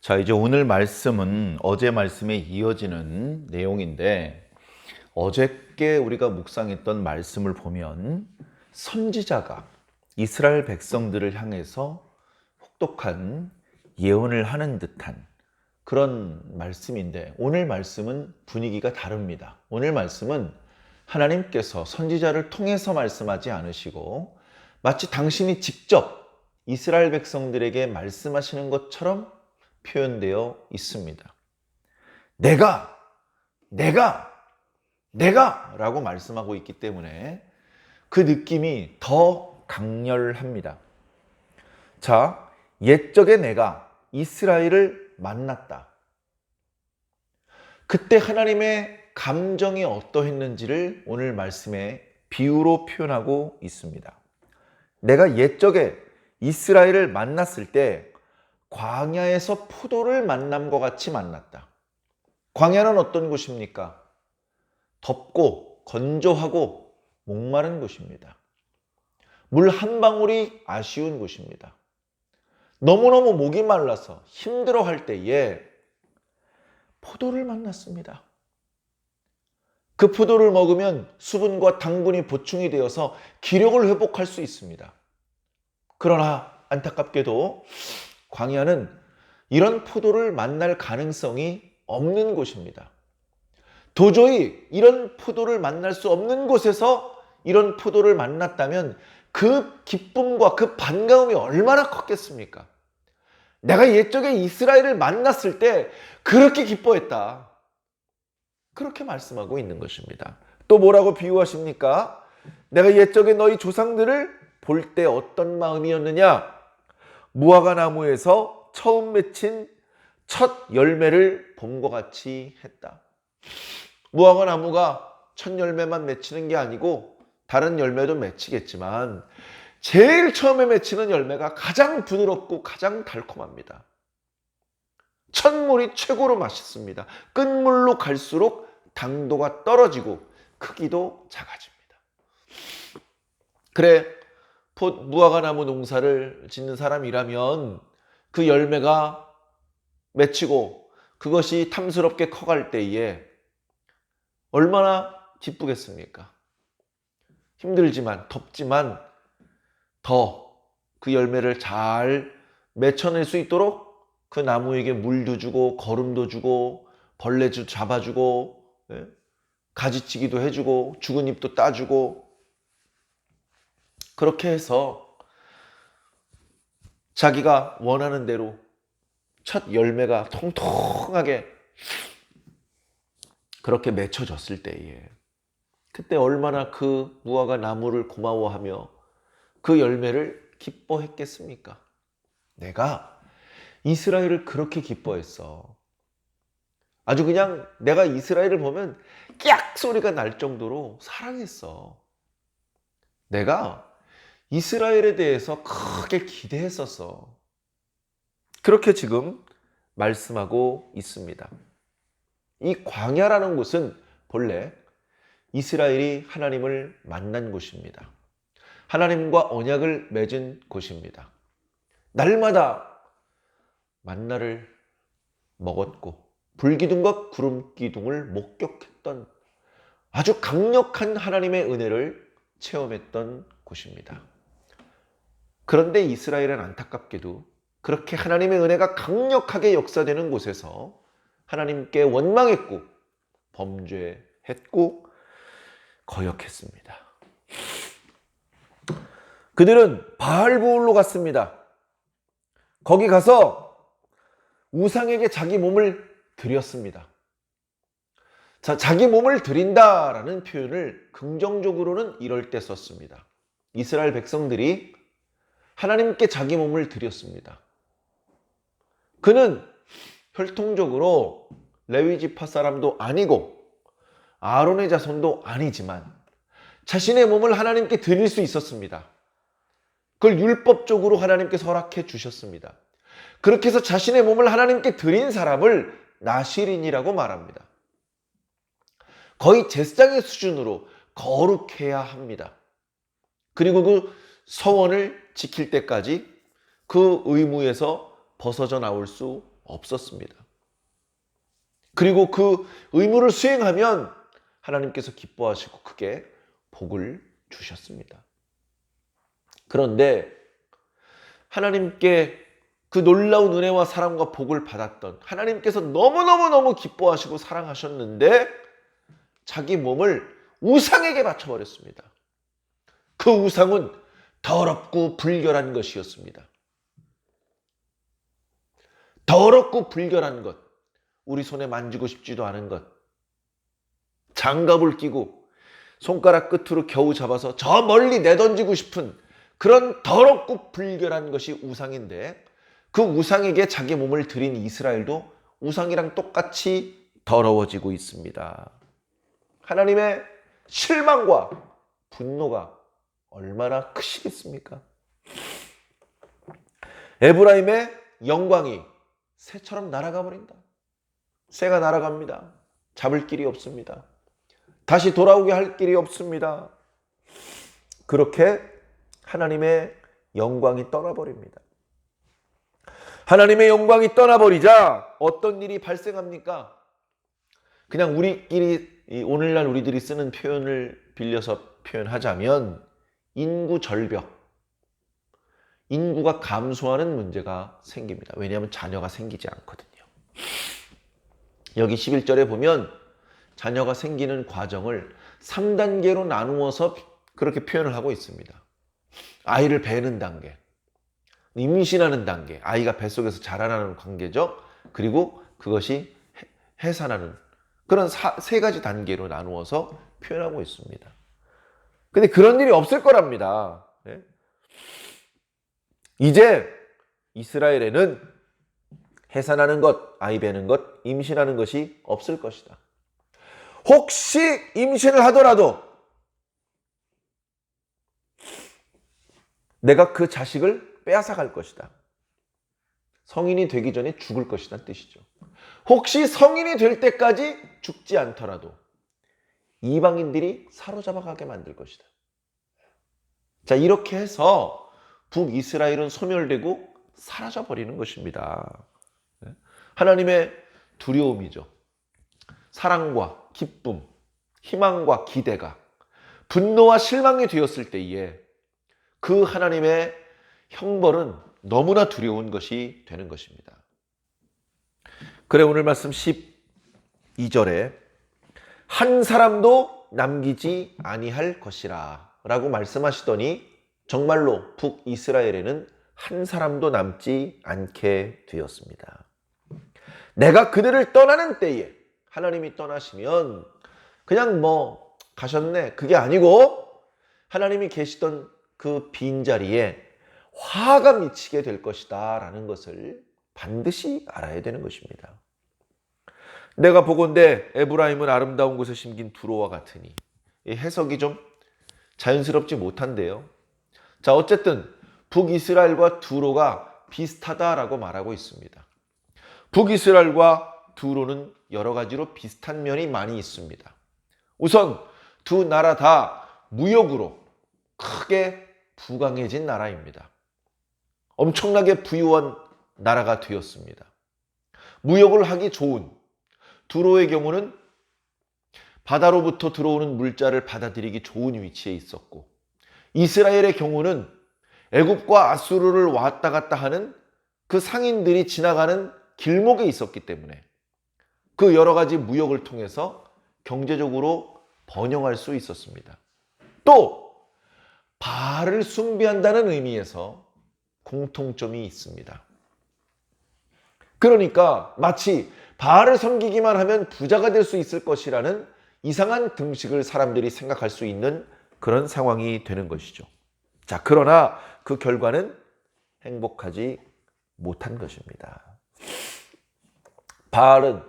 자, 이제 오늘 말씀은 어제 말씀에 이어지는 내용인데, 어저께 우리가 묵상했던 말씀을 보면 선지자가 이스라엘 백성들을 향해서 혹독한 예언을 하는 듯한 그런 말씀인데, 오늘 말씀은 분위기가 다릅니다. 오늘 말씀은 하나님께서 선지자를 통해서 말씀하지 않으시고 마치 당신이 직접 이스라엘 백성들에게 말씀하시는 것처럼 표현되어 있습니다. 내가 라고 말씀하고 있기 때문에 그 느낌이 더 강렬합니다. 자, 옛적에 내가 이스라엘을 만났다. 그때 하나님의 감정이 어떠했는지를 오늘 말씀에 비유로 표현하고 있습니다. 내가 옛적에 이스라엘을 만났을 때 광야에서 포도를 만남과 같이 만났다. 광야는 어떤 곳입니까? 덥고 건조하고 목마른 곳입니다. 물 한 방울이 아쉬운 곳입니다. 너무너무 목이 말라서 힘들어할 때에 포도를 만났습니다. 그 포도를 먹으면 수분과 당분이 보충이 되어서 기력을 회복할 수 있습니다. 그러나 안타깝게도 광야는 이런 포도를 만날 가능성이 없는 곳입니다. 도저히 이런 포도를 만날 수 없는 곳에서 이런 포도를 만났다면 그 기쁨과 그 반가움이 얼마나 컸겠습니까? 내가 옛적에 이스라엘을 만났을 때 그렇게 기뻐했다. 그렇게 말씀하고 있는 것입니다. 또 뭐라고 비유하십니까? 내가 옛적에 너희 조상들을 볼 때 어떤 마음이었느냐? 무화과 나무에서 처음 맺힌 첫 열매를 봄과 같이 했다. 무화과 나무가 첫 열매만 맺히는 게 아니고 다른 열매도 맺히겠지만 제일 처음에 맺히는 열매가 가장 부드럽고 가장 달콤합니다. 첫물이 최고로 맛있습니다. 끝물로 갈수록 당도가 떨어지고 크기도 작아집니다. 그래, 무화과 나무 농사를 짓는 사람이라면 그 열매가 맺히고 그것이 탐스럽게 커갈 때에 얼마나 기쁘겠습니까? 힘들지만 덥지만 더 그 열매를 잘 맺혀낼 수 있도록 그 나무에게 물도 주고 거름도 주고 벌레도 잡아주고 가지치기도 해주고 죽은 잎도 따주고 그렇게 해서 자기가 원하는 대로 첫 열매가 통통하게 그렇게 맺혀졌을 때에 그때 얼마나 그 무화과 나무를 고마워하며 그 열매를 기뻐했겠습니까? 내가 이스라엘을 그렇게 기뻐했어. 아주 그냥 내가 이스라엘을 보면 깍 소리가 날 정도로 사랑했어. 내가 이스라엘에 대해서 크게 기대했었어. 그렇게 지금 말씀하고 있습니다. 이 광야라는 곳은 본래 이스라엘이 하나님을 만난 곳입니다. 하나님과 언약을 맺은 곳입니다. 날마다 만나를 먹었고 불기둥과 구름기둥을 목격했던 아주 강력한 하나님의 은혜를 체험했던 곳입니다. 그런데 이스라엘은 안타깝게도 그렇게 하나님의 은혜가 강력하게 역사되는 곳에서 하나님께 원망했고 범죄했고 거역했습니다. 그들은 바알부올로 갔습니다. 거기 가서 우상에게 자기 몸을 드렸습니다. 자, 자기 몸을 드린다라는 표현을 긍정적으로는 이럴 때 썼습니다. 이스라엘 백성들이 하나님께 자기 몸을 드렸습니다. 그는 혈통적으로 레위지파 사람도 아니고 아론의 자손도 아니지만 자신의 몸을 하나님께 드릴 수 있었습니다. 그걸 율법적으로 하나님께서 허락해 주셨습니다. 그렇게 해서 자신의 몸을 하나님께 드린 사람을 나실인이라고 말합니다. 거의 제사장의 수준으로 거룩해야 합니다. 그리고 그 서원을 지킬 때까지 그 의무에서 벗어져 나올 수 없었습니다. 그리고 그 의무를 수행하면 하나님께서 기뻐하시고 크게 복을 주셨습니다. 그런데 하나님께 그 놀라운 은혜와 사랑과 복을 받았던 하나님께서 너무너무너무 기뻐하시고 사랑하셨는데 자기 몸을 우상에게 바쳐버렸습니다. 그 우상은 더럽고 불결한 것이었습니다. 더럽고 불결한 것, 우리 손에 만지고 싶지도 않은 것, 장갑을 끼고 손가락 끝으로 겨우 잡아서 저 멀리 내던지고 싶은 그런 더럽고 불결한 것이 우상인데 그 우상에게 자기 몸을 드린 이스라엘도 우상이랑 똑같이 더러워지고 있습니다. 하나님의 실망과 분노가 얼마나 크시겠습니까? 에브라임의 영광이 새처럼 날아가 버린다. 새가 날아갑니다. 잡을 길이 없습니다. 다시 돌아오게 할 길이 없습니다. 그렇게 하나님의 영광이 떠나버립니다. 하나님의 영광이 떠나버리자 어떤 일이 발생합니까? 그냥 우리끼리 오늘날 우리들이 쓰는 표현을 빌려서 표현하자면 인구 절벽, 인구가 감소하는 문제가 생깁니다. 왜냐하면 자녀가 생기지 않거든요. 여기 11절에 보면 자녀가 생기는 과정을 3단계로 나누어서 그렇게 표현을 하고 있습니다. 아이를 배는 단계, 임신하는 단계, 아이가 뱃속에서 자라나는 관계죠. 그리고 그것이 해산하는 그런 세 가지 단계로 나누어서 표현하고 있습니다. 근데 그런 일이 없을 거랍니다. 네? 이제 이스라엘에는 해산하는 것, 아이 배는 것, 임신하는 것이 없을 것이다. 혹시 임신을 하더라도 내가 그 자식을 빼앗아 갈 것이다. 성인이 되기 전에 죽을 것이란 뜻이죠. 혹시 성인이 될 때까지 죽지 않더라도 이방인들이 사로잡아 가게 만들 것이다. 자, 이렇게 해서 북이스라엘은 소멸되고 사라져 버리는 것입니다. 하나님의 두려움이죠. 사랑과 기쁨, 희망과 기대가 분노와 실망이 되었을 때에 그 하나님의 형벌은 너무나 두려운 것이 되는 것입니다. 그래 오늘 말씀 12절에 한 사람도 남기지 아니할 것이라 라고 말씀하시더니 정말로 북이스라엘에는 한 사람도 남지 않게 되었습니다. 내가 그들을 떠나는 때에 하나님이 떠나시면 그냥 가셨네 그게 아니고 하나님이 계시던 그 빈자리에 화가 미치게 될 것이다 라는 것을 반드시 알아야 되는 것입니다. 내가 보건대 에브라임은 아름다운 곳에 심긴 두로와 같으니 이 해석이 좀 자연스럽지 못한데요. 자, 어쨌든 북이스라엘과 두로가 비슷하다라고 말하고 있습니다. 북이스라엘과 두로는 여러 가지로 비슷한 면이 많이 있습니다. 우선 두 나라 다 무역으로 크게 부강해진 나라입니다. 엄청나게 부유한 나라가 되었습니다. 무역을 하기 좋은 두로의 경우는 바다로부터 들어오는 물자를 받아들이기 좋은 위치에 있었고 이스라엘의 경우는 애굽과 아수르를 왔다 갔다 하는 그 상인들이 지나가는 길목에 있었기 때문에 그 여러 가지 무역을 통해서 경제적으로 번영할 수 있었습니다. 또 바알을 숭배한다는 의미에서 공통점이 있습니다. 그러니까 마치 바알을 섬기기만 하면 부자가 될 수 있을 것이라는 이상한 등식을 사람들이 생각할 수 있는 그런 상황이 되는 것이죠. 자, 그러나 그 결과는 행복하지 못한 것입니다. 바알은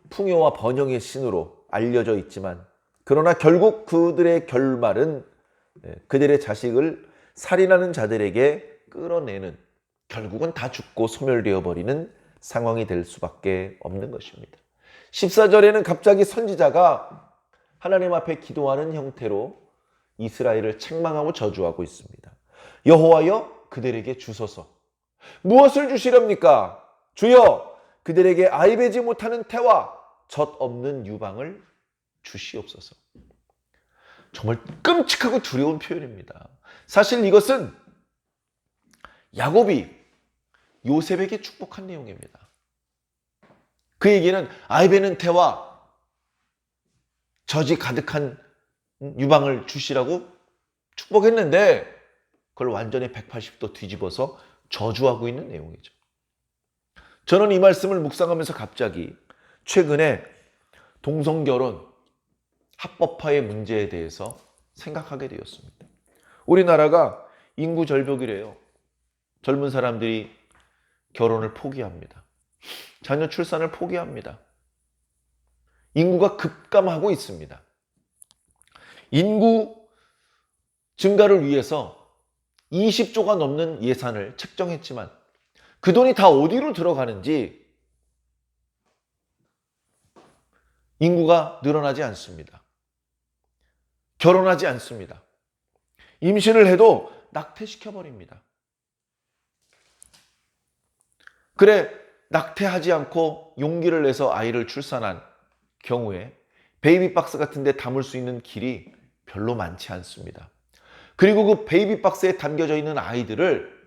풍요와 번영의 신으로 알려져 있지만 그러나 결국 그들의 결말은 그들의 자식을 살인하는 자들에게 끌어내는 결국은 다 죽고 소멸되어 버리는 상황이 될 수밖에 없는 것입니다. 14절에는 갑자기 선지자가 하나님 앞에 기도하는 형태로 이스라엘을 책망하고 저주하고 있습니다. 여호와여 그들에게 주소서. 무엇을 주시렵니까? 주여 그들에게 아이배지 못하는 태와 젖 없는 유방을 주시옵소서. 정말 끔찍하고 두려운 표현입니다. 사실 이것은 야곱이 요셉에게 축복한 내용입니다. 그에게는 아이배는 태와 젖이 가득한 유방을 주시라고 축복했는데 그걸 완전히 180도 뒤집어서 저주하고 있는 내용이죠. 저는 이 말씀을 묵상하면서 갑자기 최근에 동성결혼, 합법화의 문제에 대해서 생각하게 되었습니다. 우리나라가 인구 절벽이래요. 젊은 사람들이 결혼을 포기합니다. 자녀 출산을 포기합니다. 인구가 급감하고 있습니다. 인구 증가를 위해서 20조가 넘는 예산을 책정했지만 그 돈이 다 어디로 들어가는지 인구가 늘어나지 않습니다. 결혼하지 않습니다. 임신을 해도 낙태시켜버립니다. 그래, 낙태하지 않고 용기를 내서 아이를 출산한 경우에 베이비박스 같은 데 담을 수 있는 길이 별로 많지 않습니다. 그리고 그 베이비박스에 담겨져 있는 아이들을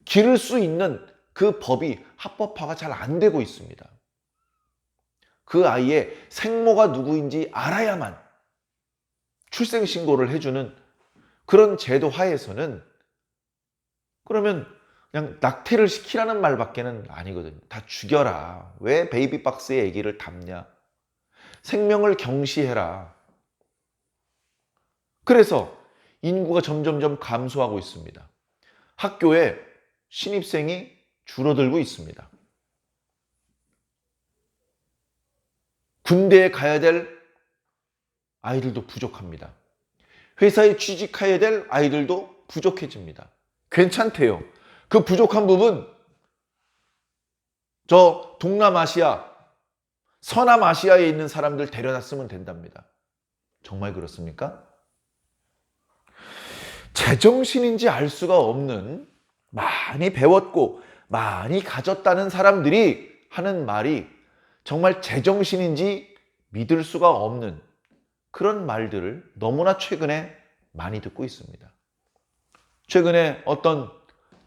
기를 수 있는 그 법이 합법화가 잘 안 되고 있습니다. 그 아이의 생모가 누구인지 알아야만 출생신고를 해주는 그런 제도 하에서는 그러면 그냥 낙태를 시키라는 말밖에는 아니거든요. 다 죽여라. 왜 베이비박스에 아기를 담냐. 생명을 경시해라. 그래서 인구가 점점점 감소하고 있습니다. 학교에 신입생이 줄어들고 있습니다. 군대에 가야 될 아이들도 부족합니다. 회사에 취직해야 될 아이들도 부족해집니다. 괜찮대요. 그 부족한 부분 저 동남아시아, 서남아시아에 있는 사람들 데려다 쓰면 된답니다. 정말 그렇습니까? 제정신인지 알 수가 없는 많이 배웠고 많이 가졌다는 사람들이 하는 말이 정말 제정신인지 믿을 수가 없는 그런 말들을 너무나 최근에 많이 듣고 있습니다. 최근에 어떤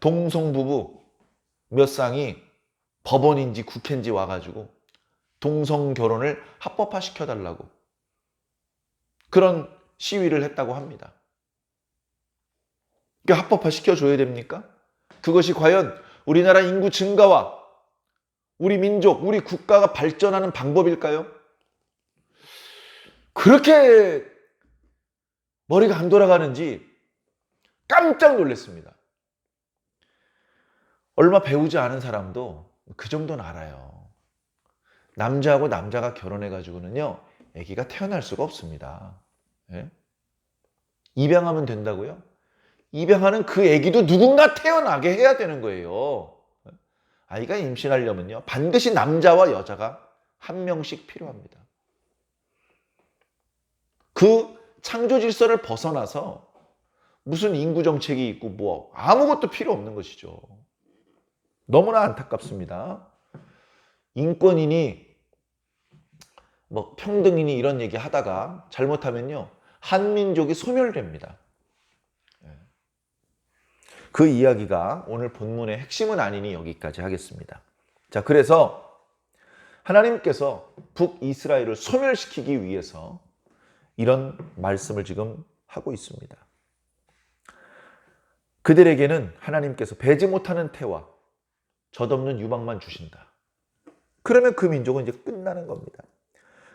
동성부부 몇 쌍이 법원인지 국회인지 와가지고 동성결혼을 합법화 시켜달라고 그런 시위를 했다고 합니다. 합법화 시켜줘야 됩니까? 그것이 과연 우리나라 인구 증가와 우리 민족, 우리 국가가 발전하는 방법일까요? 그렇게 머리가 안 돌아가는지 깜짝 놀랐습니다. 얼마 배우지 않은 사람도 그 정도는 알아요. 남자하고 남자가 결혼해가지고는요, 아기가 태어날 수가 없습니다. 예? 입양하면 된다고요? 입양하는 그 아기도 누군가 태어나게 해야 되는 거예요. 아이가 임신하려면요, 반드시 남자와 여자가 한 명씩 필요합니다. 그 창조 질서를 벗어나서 무슨 인구 정책이 있고 뭐 아무것도 필요 없는 것이죠. 너무나 안타깝습니다. 인권이니 뭐 평등이니 이런 얘기 하다가 잘못하면요, 한민족이 소멸됩니다. 그 이야기가 오늘 본문의 핵심은 아니니 여기까지 하겠습니다. 자, 그래서 하나님께서 북이스라엘을 소멸시키기 위해서 이런 말씀을 지금 하고 있습니다. 그들에게는 하나님께서 배지 못하는 태와 젖없는 유방만 주신다. 그러면 그 민족은 이제 끝나는 겁니다.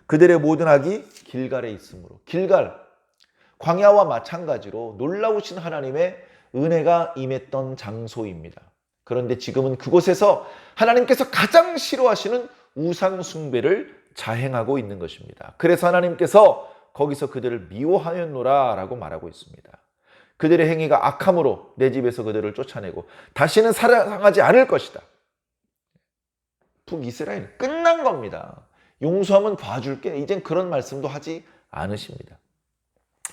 그들의 모든 악이 길갈에 있으므로, 길갈, 광야와 마찬가지로 놀라우신 하나님의 은혜가 임했던 장소입니다. 그런데 지금은 그곳에서 하나님께서 가장 싫어하시는 우상 숭배를 자행하고 있는 것입니다. 그래서 하나님께서 거기서 그들을 미워하였노라 라고 말하고 있습니다. 그들의 행위가 악함으로 내 집에서 그들을 쫓아내고 다시는 사랑하지 않을 것이다. 북이스라엘 끝난 겁니다. 용서하면 봐줄게. 이젠 그런 말씀도 하지 않으십니다.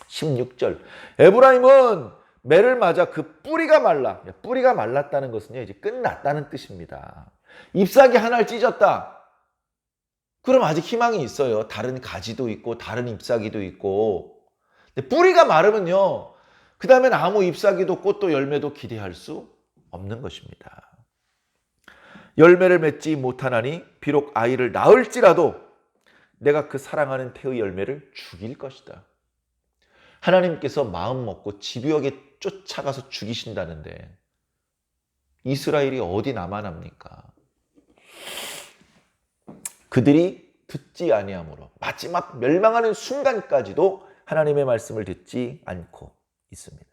16절, 에브라임은 매를 맞아 그 뿌리가 말라. 뿌리가 말랐다는 것은요, 이제 끝났다는 뜻입니다. 잎사귀 하나를 찢었다. 그럼 아직 희망이 있어요. 다른 가지도 있고 다른 잎사귀도 있고. 근데 뿌리가 마르면요. 그 다음엔 아무 잎사귀도 꽃도 열매도 기대할 수 없는 것입니다. 열매를 맺지 못하나니 비록 아이를 낳을지라도 내가 그 사랑하는 태의 열매를 죽일 것이다. 하나님께서 마음 먹고 집요하게 쫓아가서 죽이신다는데 이스라엘이 어디 남아납니까? 그들이 듣지 아니함으로 마지막 멸망하는 순간까지도 하나님의 말씀을 듣지 않고 있습니다.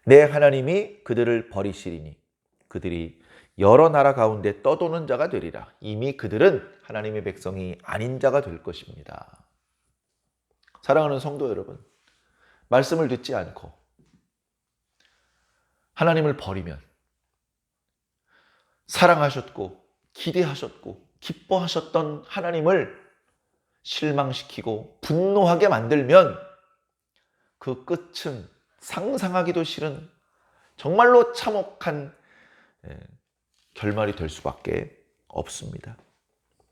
내 하나님이 그들을 버리시리니 그들이 여러 나라 가운데 떠도는 자가 되리라. 이미 그들은 하나님의 백성이 아닌 자가 될 것입니다. 사랑하는 성도 여러분, 말씀을 듣지 않고 하나님을 버리면 사랑하셨고 기대하셨고 기뻐하셨던 하나님을 실망시키고 분노하게 만들면 그 끝은 상상하기도 싫은 정말로 참혹한 결말이 될 수밖에 없습니다.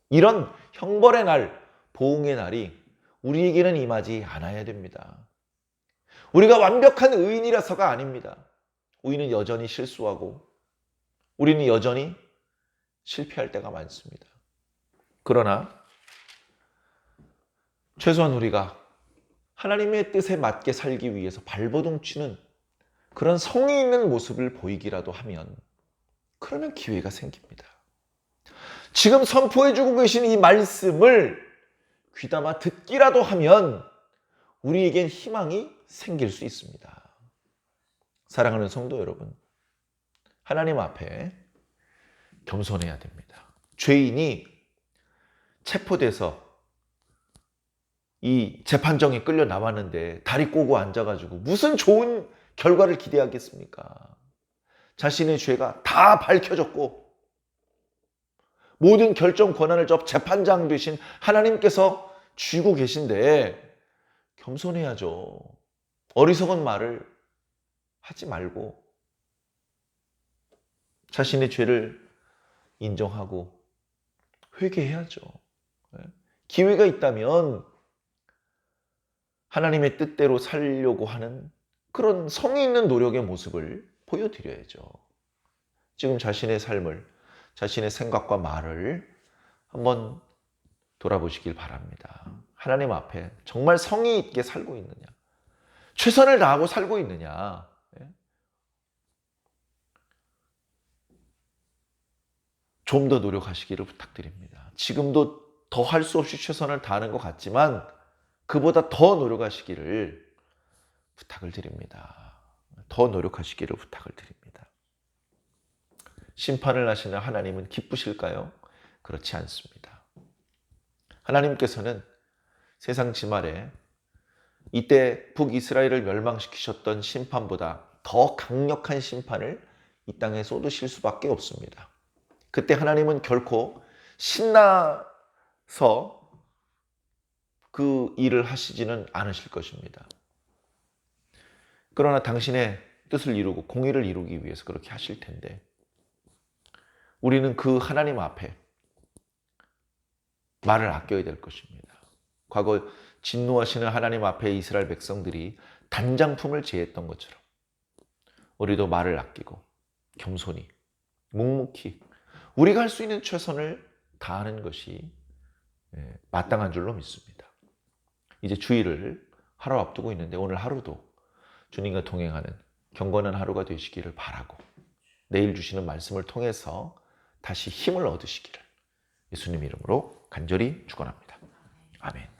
이런 형벌의 날, 보응의 날이 우리에게는 임하지 않아야 됩니다. 우리가 완벽한 의인이라서가 아닙니다. 우리는 여전히 실수하고 우리는 여전히 실패할 때가 많습니다. 그러나 최소한 우리가 하나님의 뜻에 맞게 살기 위해서 발버둥 치는 그런 성의 있는 모습을 보이기라도 하면 그러면 기회가 생깁니다. 지금 선포해주고 계신 이 말씀을 귀담아 듣기라도 하면 우리에겐 희망이 생길 수 있습니다. 사랑하는 성도 여러분, 하나님 앞에 겸손해야 됩니다. 죄인이 체포돼서 이 재판정에 끌려 나왔는데 다리 꼬고 앉아가지고 무슨 좋은 결과를 기대하겠습니까? 자신의 죄가 다 밝혀졌고 모든 결정 권한을 재판장 되신 하나님께서 쥐고 계신데 겸손해야죠. 어리석은 말을 하지 말고 자신의 죄를 인정하고 회개해야죠. 기회가 있다면 하나님의 뜻대로 살려고 하는 그런 성의 있는 노력의 모습을 보여드려야죠. 지금 자신의 삶을, 자신의 생각과 말을 한번 돌아보시길 바랍니다. 하나님 앞에 정말 성의 있게 살고 있느냐? 최선을 다하고 살고 있느냐? 좀 더 노력하시기를 부탁드립니다. 지금도 더 할 수 없이 최선을 다하는 것 같지만 그보다 더 노력하시기를 부탁을 드립니다. 더 노력하시기를 부탁을 드립니다. 심판을 하시는 하나님은 기쁘실까요? 그렇지 않습니다. 하나님께서는 세상 지말에 이때 북이스라엘을 멸망시키셨던 심판보다 더 강력한 심판을 이 땅에 쏟으실 수밖에 없습니다. 그때 하나님은 결코 신나서 그 일을 하시지는 않으실 것입니다. 그러나 당신의 뜻을 이루고 공의를 이루기 위해서 그렇게 하실 텐데 우리는 그 하나님 앞에 말을 아껴야 될 것입니다. 과거 진노하시는 하나님 앞에 이스라엘 백성들이 단장품을 제했던 것처럼 우리도 말을 아끼고 겸손히 묵묵히 우리가 할 수 있는 최선을 다하는 것이 마땅한 줄로 믿습니다. 이제 주일을 하루 앞두고 있는데 오늘 하루도 주님과 동행하는 경건한 하루가 되시기를 바라고 내일 주시는 말씀을 통해서 다시 힘을 얻으시기를 예수님 이름으로 간절히 축원합니다. 아멘.